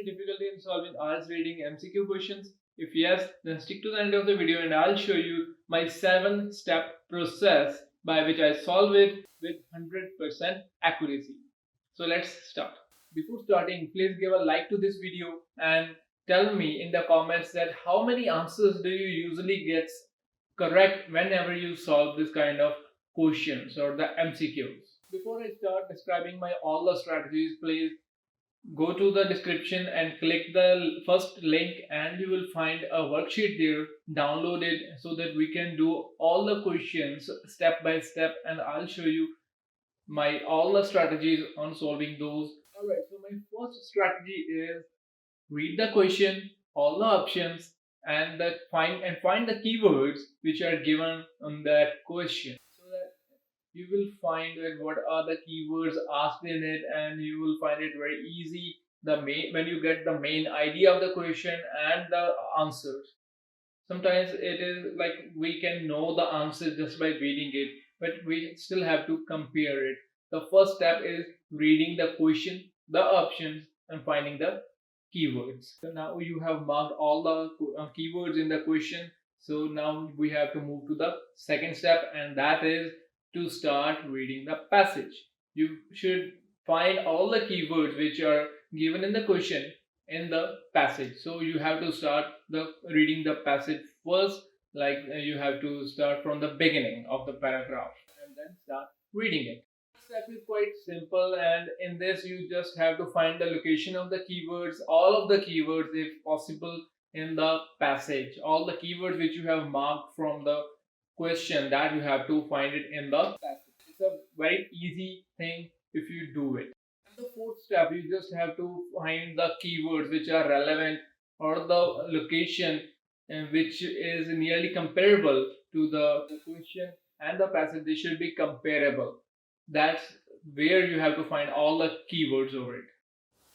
difficulty in solving IELTS reading MCQ questions? If yes, then stick to the end of the video and I'll show you my 7-step process by which I solve it with 100% accuracy. So let's start. Before starting, please give a like to this video and tell me in the comments that how many answers do you usually get correct whenever you solve this kind of questions or the MCQs. Before I start describing my all the strategies, please go to the description and click the first link and you will find a worksheet there. Download it so that we can do all the questions step by step and I'll show you my all the strategies on solving those. Alright, so my first strategy is read the question, all the options and find the keywords which are given on that question, so that you will find that what are the keywords asked in it and you will find it very easy when you get the main idea of the question and the answers. Sometimes it is like we can know the answer just by reading it, but we still have to compare it. The first step is reading the question, the options and finding the keywords. So now you have marked all the keywords in the question. So now we have to move to the second step, and that is to start reading the passage. You should find all the keywords which are given in the question in the passage. So you have to start reading the passage first, like you have to start from the beginning of the paragraph and then start reading it. Step is quite simple, and in this you just have to find the location of the keywords, all of the keywords if possible in the passage, all the keywords which you have marked from the question, that you have to find it in the passage. It's a very easy thing if you do it. And the fourth step, you just have to find the keywords which are relevant or the location which is nearly comparable to the question and the passage. They should be comparable. That's where you have to find all the keywords over it.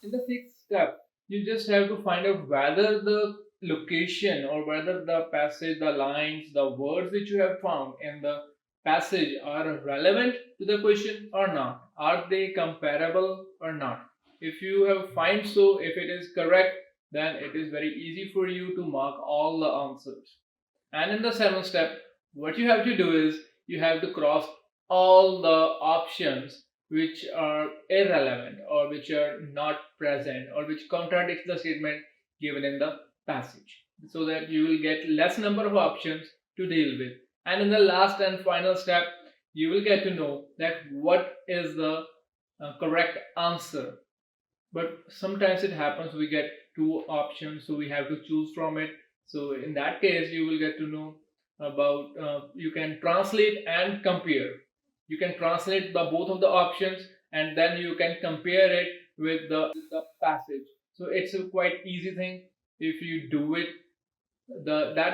In the sixth step, you just have to find out whether the location or whether the passage, the lines, the words which you have found in the passage are relevant to the question or not. Are they comparable or not? If you have find so, if it is correct, then it is very easy for you to mark all the answers. And in the seventh step, what you have to do is you have to cross all the options which are irrelevant or which are not present or which contradicts the statement given in the passage, so that you will get less number of options to deal with. And in the last and final step, you will get to know that what is the correct answer. But sometimes it happens we get two options, so we have to choose from it. So in that case, you will get to know about you can translate and compare. You can translate both of the options and then you can compare it with the passage. So it's a quite easy thing if you do it.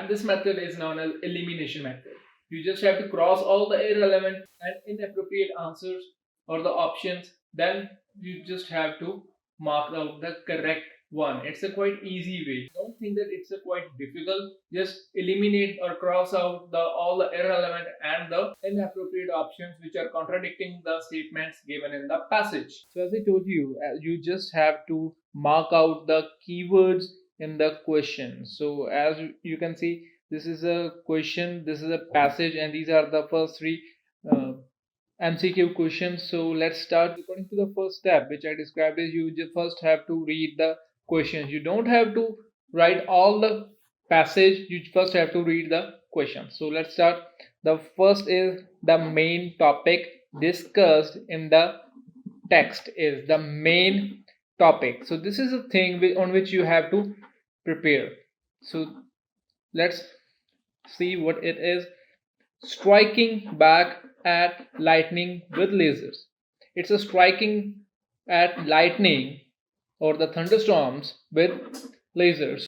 This method is known as elimination method. You just have to cross all the irrelevant and inappropriate answers or the options, then you just have to mark out the correct one. It's a quite easy way. Don't think that it's a quite difficult. Just eliminate or cross out all the irrelevant and the inappropriate options which are contradicting the statements given in the passage. So as I told you, you just have to mark out the keywords in the question. So as you can see, this is a question, this is a passage, and these are the first three MCQ questions. So let's start. According to the first step which I described, is you just first have to read the questions. You don't have to write all the passage, you first have to read the question. So let's start. The first is the main topic discussed in the text is the main topic. So this is a thing on which you have to prepare. So let's see what it is. Striking back at lightning with lasers. It's a striking at lightning or the thunderstorms with lasers.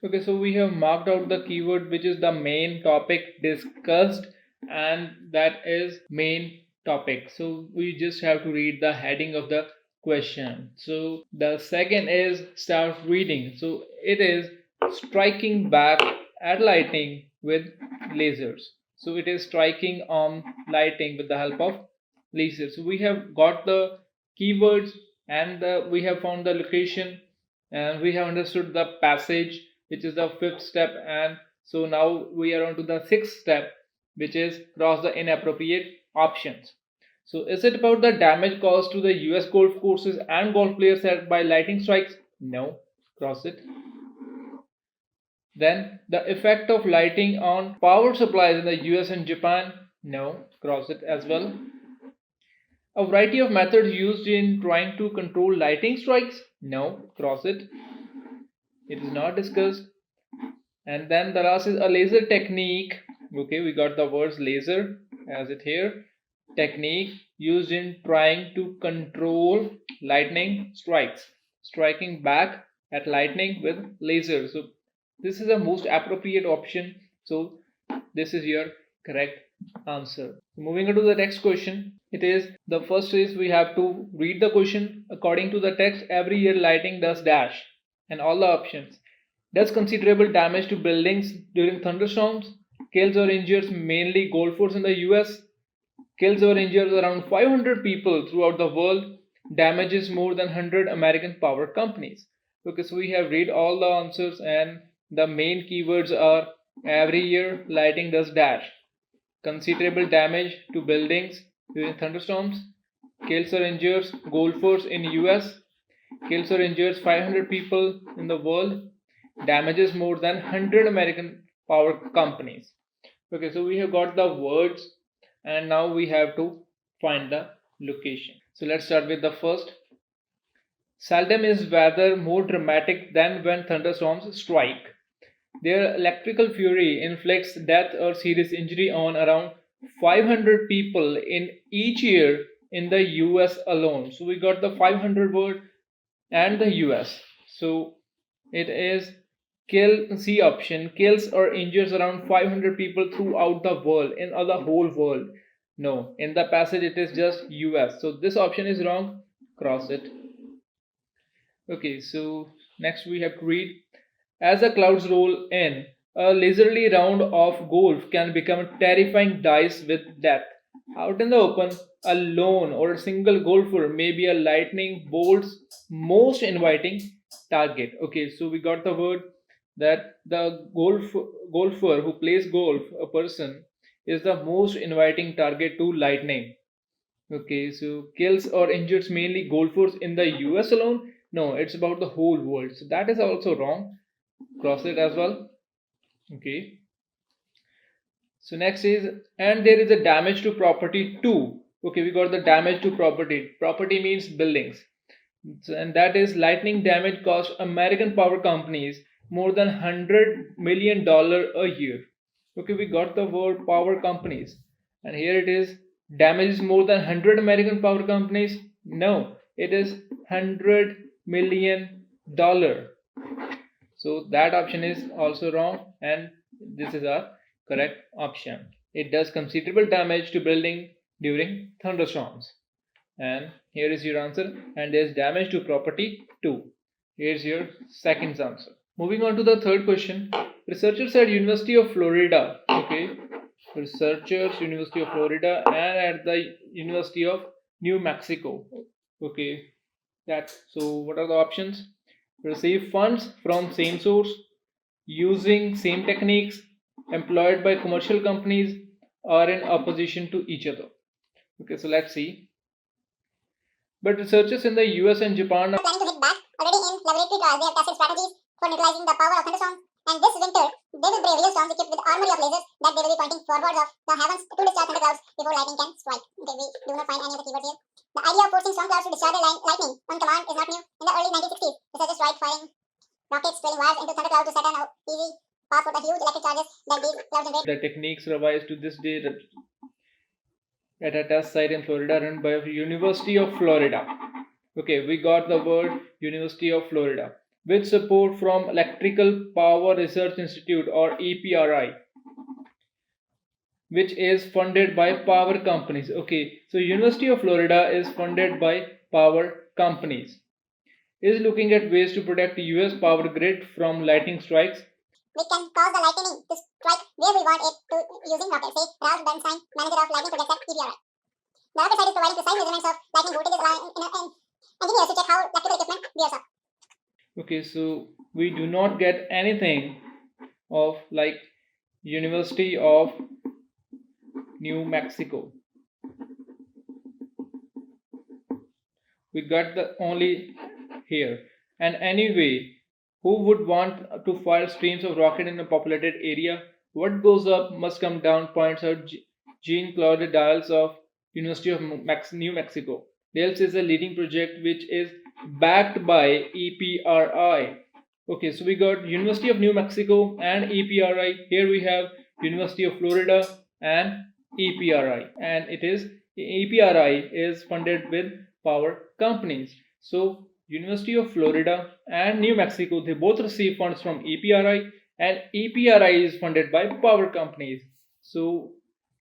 Okay, so we have marked out the keyword which is the main topic discussed, and that is main topic. So we just have to read the heading of the question. So the second is start reading. So it is striking back at lightning with lasers. So it is striking on lighting with the help of lasers. So we have got the keywords and we have found the location and we have understood the passage, which is the fifth step, and so now we are on to the sixth step, which is cross the inappropriate options. So is it about the damage caused to the US golf courses and golf players by lightning strikes? No, cross it. Then the effect of lighting on power supplies in the US and Japan? No, cross it as well. A variety of methods used in trying to control lightning strikes? No, cross it. It is not discussed. And then the last is a laser technique. Okay, we got the words laser as it here. Technique used in trying to control lightning strikes. Striking back at lightning with laser. So this is the most appropriate option. So this is your correct answer. Moving on to the next question. It is the first is we have to read the question according to the text. Every year lightning does dash, and all the options. Does considerable damage to buildings during thunderstorms. Kills or injures mainly golfers in the US. Kills or injures around 500 people throughout the world. Damages more than 100 American power companies. Okay, so we have read all the answers, and the main keywords are every year lightning does dash, considerable damage to buildings during thunderstorms, kills or injures golfers in US, kills or injures 500 people in the world, damages more than 100 American power companies. Okay, so we have got the words, and now we have to find the location. So let's start with the first. Seldom is weather more dramatic than when thunderstorms strike. Their electrical fury inflicts death or serious injury on around 500 people in each year in the US alone. So we got the 500 word and the US. So it is kill, C option, kills or injures around 500 people throughout the world, in the whole world. No, in the passage it is just US. So this option is wrong. Cross it. Okay, so next we have to read. As the clouds roll in, a leisurely round of golf can become a terrifying dice with death. Out in the open, a lone or a single golfer may be a lightning bolt's most inviting target. Okay, so we got the word that the golfer who plays golf, a person, is the most inviting target to lightning. Okay, so kills or injures mainly golfers in the US alone? No, it's about the whole world. So that is also wrong. Cross it as well. Okay, so next is, and there is a damage to property too. Okay, we got the damage to property means buildings, and that is lightning damage cost American power companies more than $100 million a year. Okay, we got the word power companies, and here it is damages more than 100 American power companies. No, it is $100 million. So that option is also wrong, and this is our correct option. It does considerable damage to building during thunderstorms. And here is your answer, and there is damage to property too. Here's your second answer. Moving on to the third question. Researchers at University of Florida, okay, researchers University of Florida and at the University of New Mexico, okay, so what are the options? Receive funds from same source, using same techniques, employed by commercial companies, or in opposition to each other. Okay, so let's see. But researchers in the US and Japan are planning to hit back already in laboratory trials. They have tested strategies for neutralizing the power of thunderstorms, and this winter they will brave real storms equipped with armory of lasers that they will be pointing forwards of the heavens to discharge thunderclouds before lightning can strike. Okay, we do not find any of the keywords here. The idea of forcing storm clouds to discharge lightning on command is not new. In the early 1960s, researchers tried firing rockets trailing wires into thunderclouds to set an easy path for the huge electric charges that these clouds generate. The techniques revised to this day at a test site in Florida run by University of Florida. Okay, we got the word University of Florida with support from Electrical Power Research Institute or EPRI, which is funded by power companies. Okay, so University of Florida is funded by power companies. Is looking at ways to protect US power grid from lightning strikes. We can cause the lightning to strike where we want it to using rockets, say Ralph Bernstein, manager of lightning projects at EPRI. The rocket site is providing precise measurements of lightning voltages, allowing engineers to check how electrical equipment bears up. Okay, so we do not get anything of like University of New Mexico. We got the only here. And anyway, who would want to fire streams of rocket in a populated area? What goes up must come down, points out Jean-Claude Dales of University of New Mexico. Dales is a leading project which is backed by EPRI. Okay, so we got University of New Mexico and EPRI. Here we have University of Florida and EPRI, and it is EPRI is funded with power companies. So University of Florida and New Mexico, they both receive funds from EPRI, and EPRI is funded by power companies. So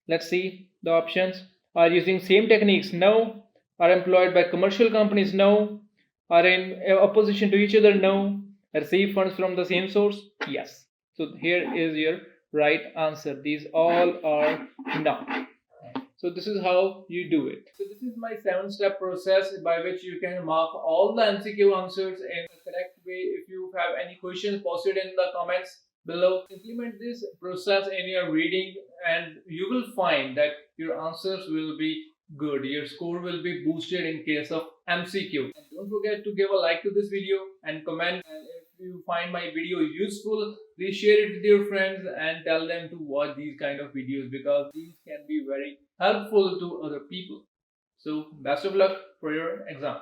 let's see the options. Are using same techniques? No. Are employed by commercial companies? No. Are in opposition to each other? No. Receive funds from the same source? Yes. So here is your right answer. These all are no. So this is how you do it. So this is my 7-step process by which you can mark all the MCQ answers in the correct way. If you have any questions, post it in the comments below. Implement this process in your reading and you will find that your answers will be good. Your score will be boosted in case of MCQ. And don't forget to give a like to this video and comment. And if you find my video useful, please share it with your friends and tell them to watch these kind of videos because these can be very helpful to other people. So best of luck for your exam.